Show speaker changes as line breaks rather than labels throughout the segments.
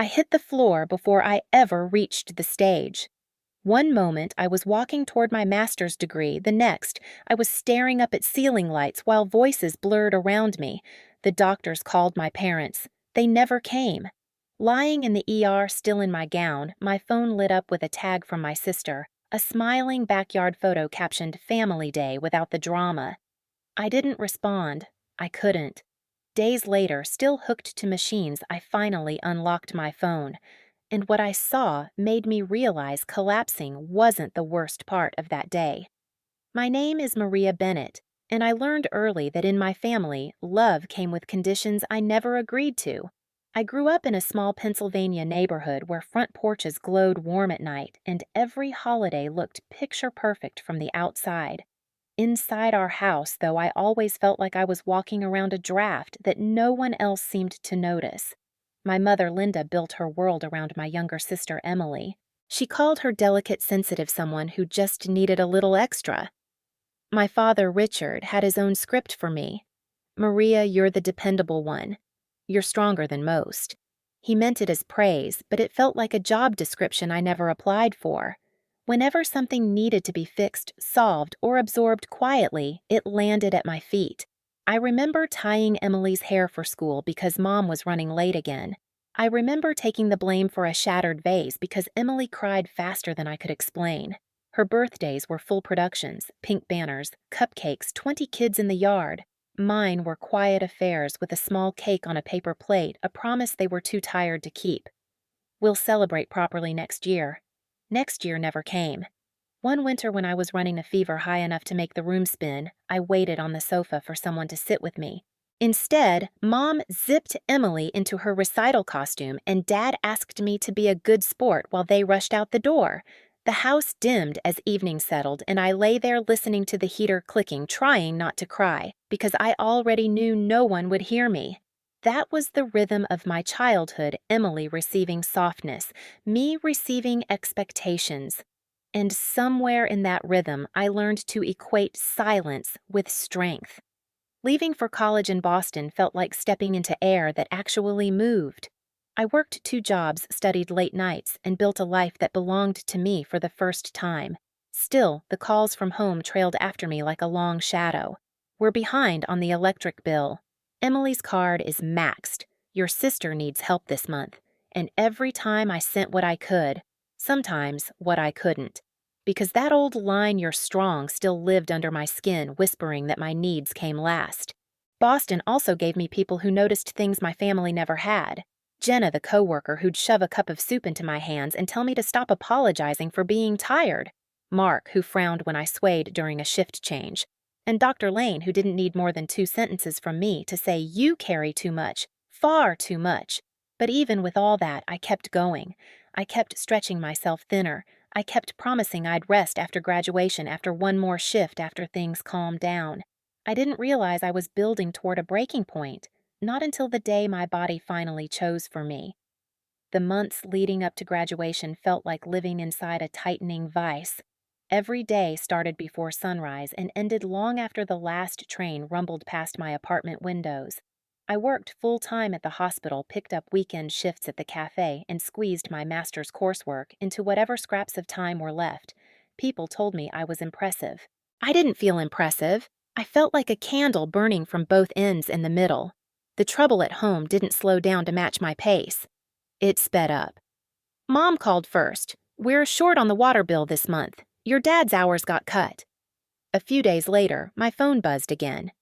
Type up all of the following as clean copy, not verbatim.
I hit the floor before I ever reached the stage. One moment I was walking toward my master's degree, the next I was staring up at ceiling lights while voices blurred around me. The doctors called my parents. They never came. Lying in the ER, still in my gown, my phone lit up with a tag from my sister, a smiling backyard photo captioned "Family Day" without the drama. I didn't respond. I couldn't. Days later, still hooked to machines, I finally unlocked my phone. And what I saw made me realize collapsing wasn't the worst part of that day. My name is Maria Bennett, and I learned early that in my family, love came with conditions I never agreed to. I grew up in a small Pennsylvania neighborhood where front porches glowed warm at night and every holiday looked picture perfect from the outside. Inside our house, though, I always felt like I was walking around a draft that no one else seemed to notice. My mother, Linda, built her world around my younger sister, Emily. She called her delicate, sensitive someone who just needed a little extra. My father, Richard, had his own script for me. "Maria, you're the dependable one. You're stronger than most." He meant it as praise, but it felt like a job description I never applied for. Whenever something needed to be fixed, solved, or absorbed quietly, it landed at my feet. I remember tying Emily's hair for school because Mom was running late again. I remember taking the blame for a shattered vase because Emily cried faster than I could explain. Her birthdays were full productions, pink banners, cupcakes, 20 kids in the yard. Mine were quiet affairs with a small cake on a paper plate, a promise they were too tired to keep. "We'll celebrate properly next year." Next year never came. One winter when I was running a fever high enough to make the room spin, I waited on the sofa for someone to sit with me. Instead, Mom zipped Emily into her recital costume and Dad asked me to be a good sport while they rushed out the door. The house dimmed as evening settled, and I lay there listening to the heater clicking, trying not to cry, because I already knew no one would hear me. That was the rhythm of my childhood, Emily receiving softness, me receiving expectations. And somewhere in that rhythm, I learned to equate silence with strength. Leaving for college in Boston felt like stepping into air that actually moved. I worked 2 jobs, studied late nights, and built a life that belonged to me for the first time. Still, the calls from home trailed after me like a long shadow. "We're behind on the electric bill. Emily's card is maxed. Your sister needs help this month." And every time I sent what I could, sometimes what I couldn't. Because that old line, "You're strong," still lived under my skin, whispering that my needs came last. Boston also gave me people who noticed things my family never had. Jenna, the coworker who'd shove a cup of soup into my hands and tell me to stop apologizing for being tired. Mark, who frowned when I swayed during a shift change. And Dr. Lane, who didn't need more than 2 sentences from me to say, "You carry too much, far too much." But even with all that, I kept going. I kept stretching myself thinner. I kept promising I'd rest after graduation, after one more shift, after things calmed down. I didn't realize I was building toward a breaking point, not until the day my body finally chose for me. The months leading up to graduation felt like living inside a tightening vice. Every day started before sunrise and ended long after the last train rumbled past my apartment windows. I worked full-time at the hospital, picked up weekend shifts at the cafe, and squeezed my master's coursework into whatever scraps of time were left. People told me I was impressive. I didn't feel impressive. I felt like a candle burning from both ends in the middle. The trouble at home didn't slow down to match my pace. It sped up. Mom called first. "We're short on the water bill this month. Your dad's hours got cut." A few days later, my phone buzzed again.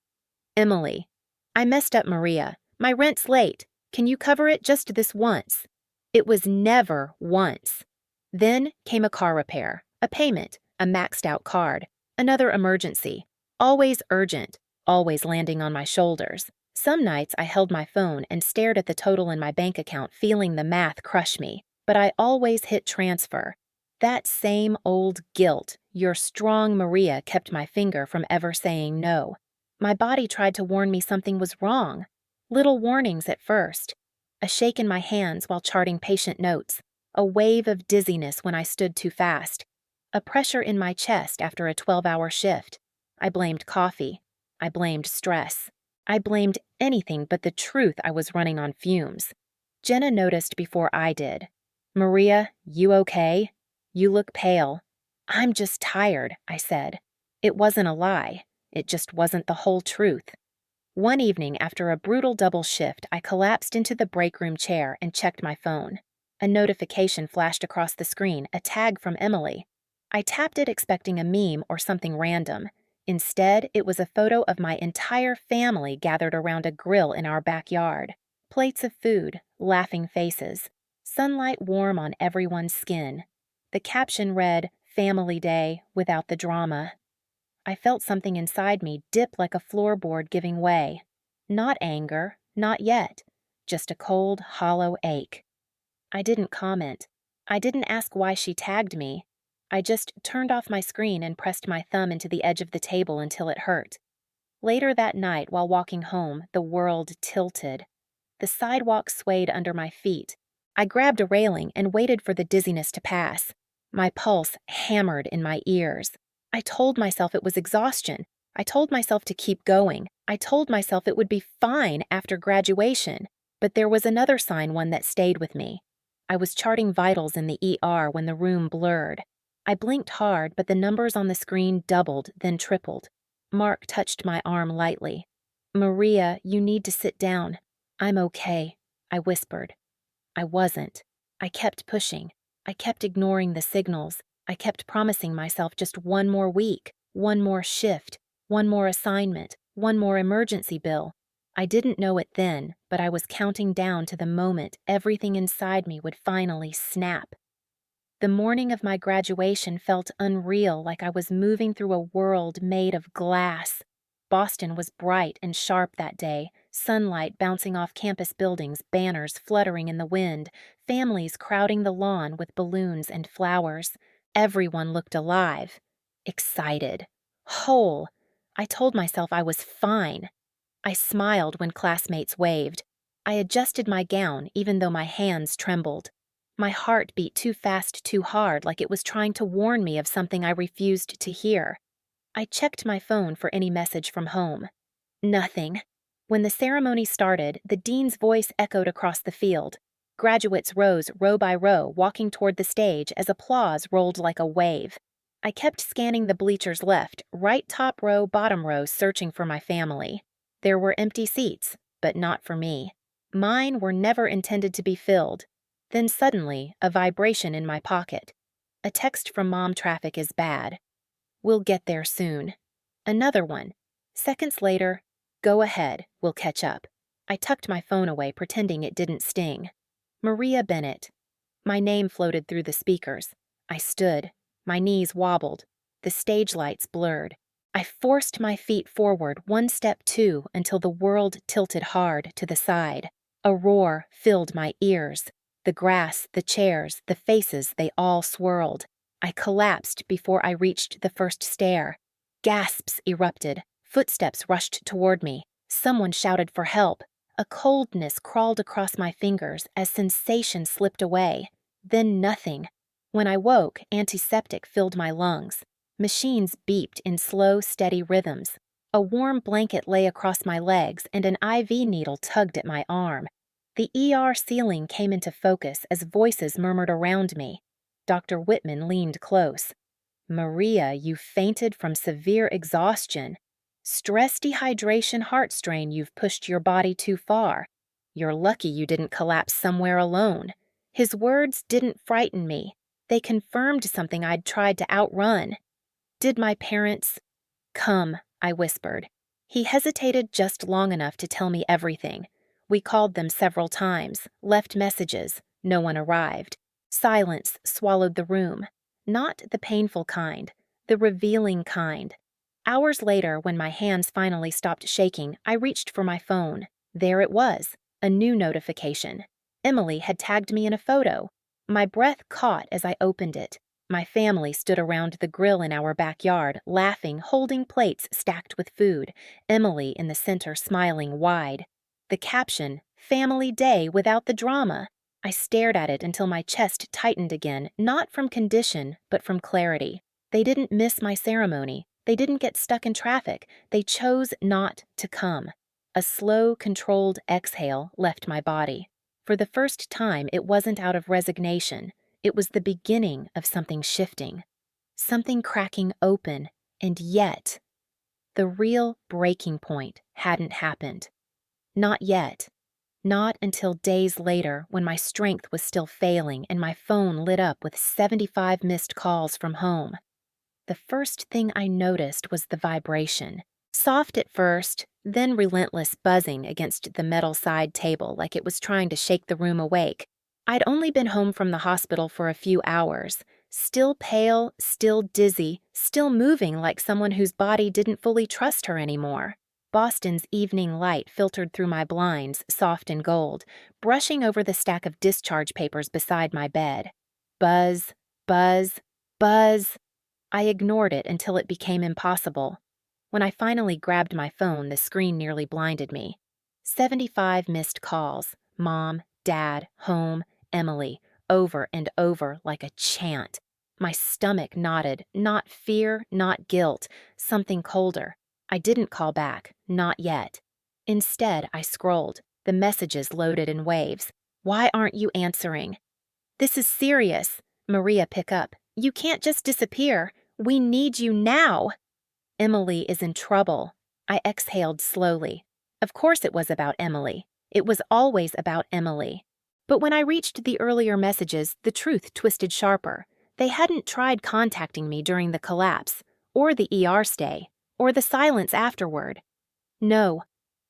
"Emily, I messed up Maria. My rent's late. Can you cover it just this once?" It was never once. Then came a car repair, a payment, a maxed out card, another emergency. Always urgent, always landing on my shoulders. Some nights I held my phone and stared at the total in my bank account, feeling the math crush me, but I always hit transfer. That same old guilt, "You're strong, Maria," kept my finger from ever saying no. My body tried to warn me something was wrong. Little warnings at first. A shake in my hands while charting patient notes. A wave of dizziness when I stood too fast. A pressure in my chest after a 12-hour shift. I blamed coffee. I blamed stress. I blamed anything but the truth I was running on fumes. Jenna noticed before I did. "Maria, you okay? You look pale." "I'm just tired," I said. It wasn't a lie. It just wasn't the whole truth. One evening, after a brutal double shift, I collapsed into the break room chair and checked my phone. A notification flashed across the screen, a tag from Emily. I tapped it expecting a meme or something random. Instead, it was a photo of my entire family gathered around a grill in our backyard. Plates of food, laughing faces, sunlight warm on everyone's skin. The caption read, "Family Day without the drama." I felt something inside me dip like a floorboard giving way. Not anger, not yet, just a cold, hollow ache. I didn't comment. I didn't ask why she tagged me. I just turned off my screen and pressed my thumb into the edge of the table until it hurt. Later that night, while walking home, the world tilted. The sidewalk swayed under my feet. I grabbed a railing and waited for the dizziness to pass. My pulse hammered in my ears. I told myself it was exhaustion. I told myself to keep going. I told myself it would be fine after graduation. But there was another sign, one that stayed with me. I was charting vitals in the ER when the room blurred. I blinked hard, but the numbers on the screen doubled, then tripled. Mark touched my arm lightly. "Maria, you need to sit down." "I'm okay," I whispered. I wasn't. I kept pushing. I kept ignoring the signals. I kept promising myself just one more week, one more shift, one more assignment, one more emergency bill. I didn't know it then, but I was counting down to the moment everything inside me would finally snap. The morning of my graduation felt unreal, like I was moving through a world made of glass. Boston was bright and sharp that day, sunlight bouncing off campus buildings, banners fluttering in the wind, families crowding the lawn with balloons and flowers. Everyone looked alive, excited, whole. I told myself I was fine. I smiled when classmates waved. I adjusted my gown even though my hands trembled. My heart beat too fast, too hard, like it was trying to warn me of something I refused to hear. I checked my phone for any message from home. Nothing. When the ceremony started, the dean's voice echoed across the field. Graduates rose row by row, walking toward the stage as applause rolled like a wave. I kept scanning the bleachers left, right top row, bottom row, searching for my family. There were empty seats, but not for me. Mine were never intended to be filled. Then suddenly, a vibration in my pocket. A text from Mom: "Traffic is bad. We'll get there soon." Another one. Seconds later, "Go ahead, we'll catch up." I tucked my phone away, pretending it didn't sting. "Maria Bennett." My name floated through the speakers. I stood. My knees wobbled. The stage lights blurred. I forced my feet forward, one step, two, until the world tilted hard to the side. A roar filled my ears. The grass, the chairs, the faces, they all swirled. I collapsed before I reached the first stair. Gasps erupted. Footsteps rushed toward me. Someone shouted for help. A coldness crawled across my fingers as sensation slipped away. Then nothing. When I woke, antiseptic filled my lungs. Machines beeped in slow, steady rhythms. A warm blanket lay across my legs and an IV needle tugged at my arm. The ER ceiling came into focus as voices murmured around me. Dr. Whitman leaned close. "Maria, you fainted from severe exhaustion. Stress, dehydration, heart strain, you've pushed your body too far. You're lucky you didn't collapse somewhere alone." His words didn't frighten me. They confirmed something I'd tried to outrun. "Did my parents—" "Come," I whispered. He hesitated just long enough to tell me everything. We called them several times, left messages. No one arrived. Silence swallowed the room. Not the painful kind, the revealing kind. Hours later, when my hands finally stopped shaking, I reached for my phone. There it was, a new notification. Emily had tagged me in a photo. My breath caught as I opened it. My family stood around the grill in our backyard, laughing, holding plates stacked with food. Emily in the center, smiling wide. The caption, "Family Day without the drama." I stared at it until my chest tightened again, not from condition, but from clarity. They didn't miss my ceremony. They didn't get stuck in traffic. They chose not to come. A slow, controlled exhale left my body. For the first time, it wasn't out of resignation. It was the beginning of something shifting, something cracking open, and yet, the real breaking point hadn't happened. Not yet. Not until days later, when my strength was still failing and my phone lit up with 75 missed calls from home. The first thing I noticed was the vibration. Soft at first, then relentless buzzing against the metal side table like it was trying to shake the room awake. I'd only been home from the hospital for a few hours, still pale, still dizzy, still moving like someone whose body didn't fully trust her anymore. Boston's evening light filtered through my blinds, soft and gold, brushing over the stack of discharge papers beside my bed. Buzz, buzz, buzz. I ignored it until it became impossible. When I finally grabbed my phone, the screen nearly blinded me. 75 missed calls. Mom, Dad, home, Emily, over and over like a chant. My stomach knotted, not fear, not guilt, something colder. I didn't call back, not yet. Instead, I scrolled. The messages loaded in waves. Why aren't you answering? This is serious. Maria, pick up. You can't just disappear. We need you now. Emily is in trouble. I exhaled slowly. Of course it was about Emily. It was always about Emily. But when I reached the earlier messages, the truth twisted sharper. They hadn't tried contacting me during the collapse, or the ER stay, or the silence afterward. No,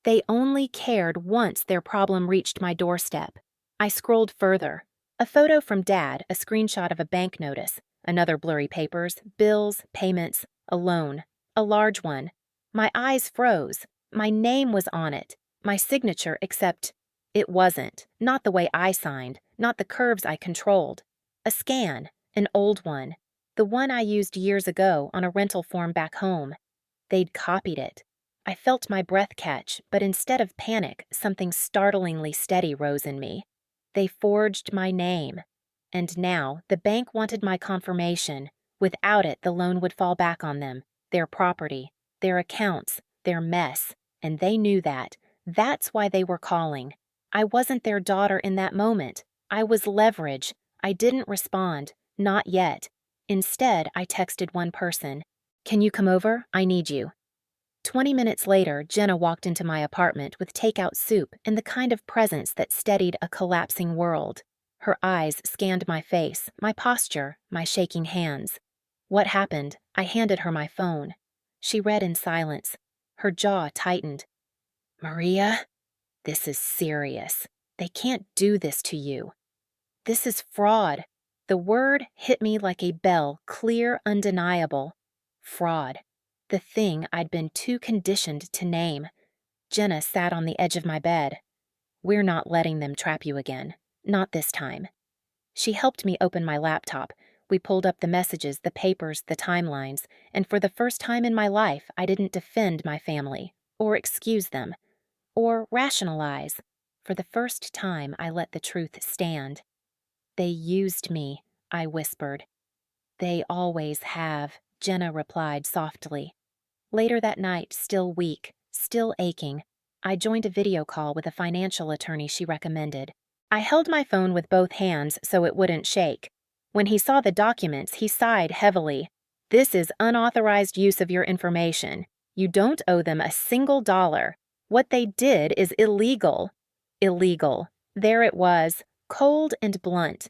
they only cared once their problem reached my doorstep. I scrolled further. A photo from Dad, a screenshot of a bank notice, another blurry papers, bills, payments, a loan, a large one. My eyes froze. My name was on it, my signature, except it wasn't, not the way I signed, not the curves I controlled. A scan, an old one, the one I used years ago on a rental form back home. They'd copied it. I felt my breath catch, but instead of panic, something startlingly steady rose in me. They forged my name. And now, the bank wanted my confirmation. Without it, the loan would fall back on them, their property, their accounts, their mess. And they knew that. That's why they were calling. I wasn't their daughter in that moment. I was leverage. I didn't respond. Not yet. Instead, I texted one person. Can you come over? I need you. 20 minutes later, Jenna walked into my apartment with takeout soup and the kind of presence that steadied a collapsing world. Her eyes scanned my face, my posture, my shaking hands. What happened? I handed her my phone. She read in silence. Her jaw tightened. Maria, this is serious. They can't do this to you. This is fraud. The word hit me like a bell, clear, undeniable. Fraud. The thing I'd been too conditioned to name. Jenna sat on the edge of my bed. We're not letting them trap you again. Not this time. She helped me open my laptop. We pulled up the messages, the papers, the timelines, and for the first time in my life, I didn't defend my family, or excuse them, or rationalize. For the first time, I let the truth stand. They used me, I whispered. They always have, Jenna replied softly. Later that night, still weak, still aching, I joined a video call with a financial attorney she recommended. I held my phone with both hands so it wouldn't shake. When he saw the documents, he sighed heavily. This is unauthorized use of your information. You don't owe them a single dollar. What they did is illegal. Illegal. There it was, cold and blunt.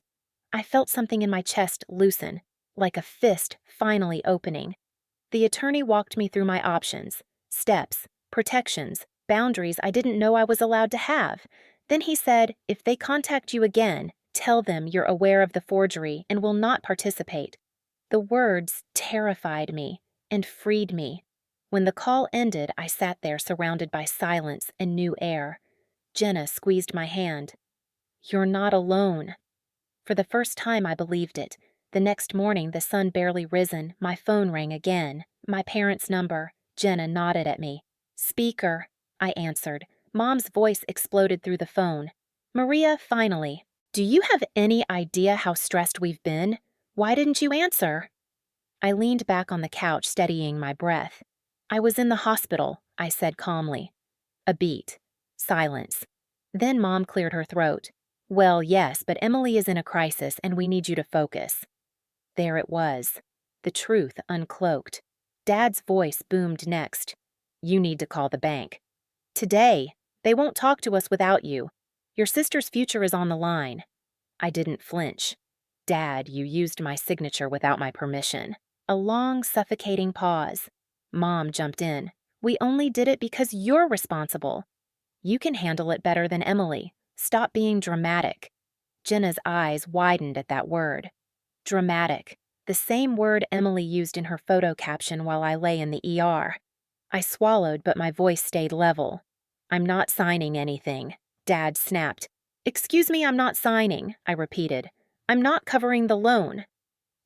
I felt something in my chest loosen, like a fist finally opening. The attorney walked me through my options, steps, protections, boundaries I didn't know I was allowed to have. Then he said, if they contact you again, tell them you're aware of the forgery and will not participate. The words terrified me and freed me. When the call ended, I sat there surrounded by silence and new air. Jenna squeezed my hand. You're not alone. For the first time, I believed it. The next morning, the sun barely risen, my phone rang again. My parents' number. Jenna nodded at me. Speaker, I answered. Mom's voice exploded through the phone. Maria, finally. Do you have any idea how stressed we've been? Why didn't you answer? I leaned back on the couch, steadying my breath. I was in the hospital, I said calmly. A beat. Silence. Then Mom cleared her throat. Well, yes, but Emily is in a crisis and we need you to focus. There it was. The truth uncloaked. Dad's voice boomed next. You need to call the bank. Today. They won't talk to us without you. Your sister's future is on the line. I didn't flinch. Dad, you used my signature without my permission. A long, suffocating pause. Mom jumped in. We only did it because you're responsible. You can handle it better than Emily. Stop being dramatic. Jenna's eyes widened at that word. Dramatic. The same word Emily used in her photo caption while I lay in the ER. I swallowed, but my voice stayed level. I'm not signing anything. Dad snapped. Excuse me, I'm not signing, I repeated. I'm not covering the loan.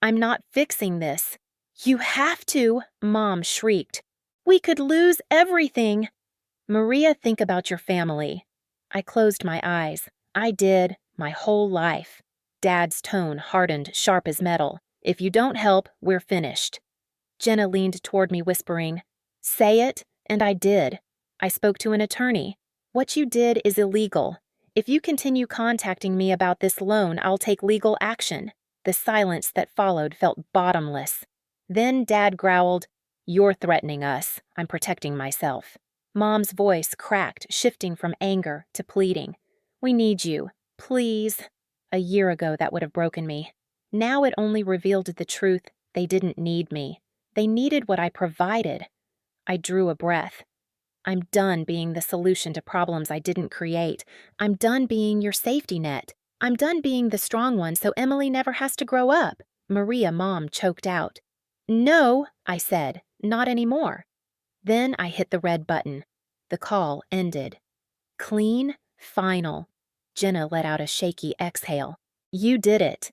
I'm not fixing this. You have to, Mom shrieked. We could lose everything. Maria, think about your family. I closed my eyes. I did, my whole life. Dad's tone hardened, sharp as metal. If you don't help, we're finished. Jenna leaned toward me, whispering, Say it, and I did. I spoke to an attorney. What you did is illegal. If you continue contacting me about this loan, I'll take legal action. The silence that followed felt bottomless. Then Dad growled, You're threatening us. I'm protecting myself. Mom's voice cracked, shifting from anger to pleading. We need you. Please. A year ago, that would have broken me. Now it only revealed the truth. They didn't need me. They needed what I provided. I drew a breath. I'm done being the solution to problems I didn't create. I'm done being your safety net. I'm done being the strong one so Emily never has to grow up. Maria, Mom choked out. No, I said, not anymore. Then I hit the red button. The call ended. Clean, final. Jenna let out a shaky exhale. You did it.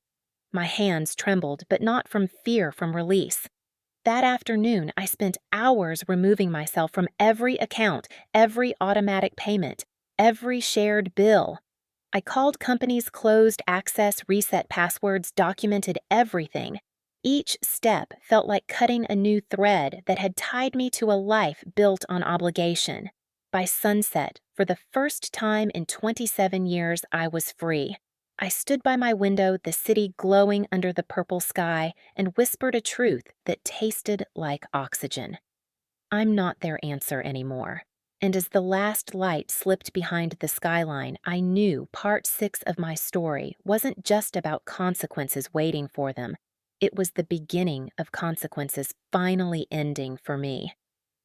My hands trembled, but not from fear, from release. That afternoon, I spent hours removing myself from every account, every automatic payment, every shared bill. I called companies, closed access, reset passwords, documented everything. Each step felt like cutting a new thread that had tied me to a life built on obligation. By sunset, for the first time in 27 years, I was free. I stood by my window, the city glowing under the purple sky, and whispered a truth that tasted like oxygen. I'm not their answer anymore. And as the last light slipped behind the skyline, I knew part 6 of my story wasn't just about consequences waiting for them. It was the beginning of consequences finally ending for me.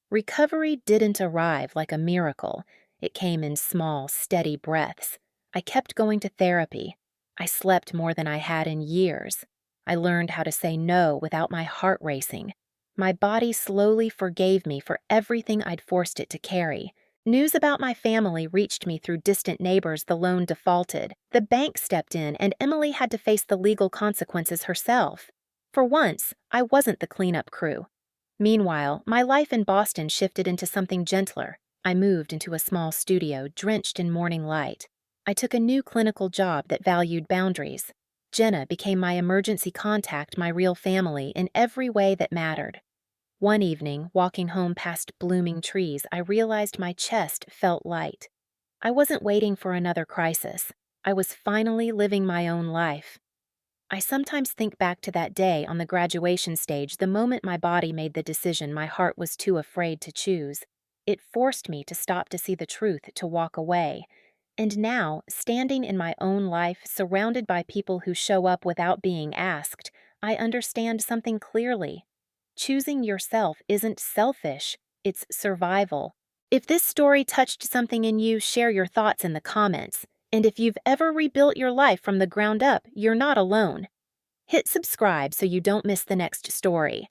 Recovery didn't arrive like a miracle. It came in small, steady breaths. I kept going to therapy. I slept more than I had in years. I learned how to say no without my heart racing. My body slowly forgave me for everything I'd forced it to carry. News about my family reached me through distant neighbors. The loan defaulted. The bank stepped in, and Emily had to face the legal consequences herself. For once, I wasn't the cleanup crew. Meanwhile, my life in Boston shifted into something gentler. I moved into a small studio drenched in morning light. I took a new clinical job that valued boundaries. Jenna became my emergency contact, my real family, in every way that mattered. One evening, walking home past blooming trees, I realized my chest felt light. I wasn't waiting for another crisis. I was finally living my own life. I sometimes think back to that day on the graduation stage, the moment my body made the decision my heart was too afraid to choose. It forced me to stop to see the truth, to walk away. And now, standing in my own life, surrounded by people who show up without being asked, I understand something clearly. Choosing yourself isn't selfish, it's survival. If this story touched something in you, share your thoughts in the comments. And if you've ever rebuilt your life from the ground up, you're not alone. Hit subscribe so you don't miss the next story.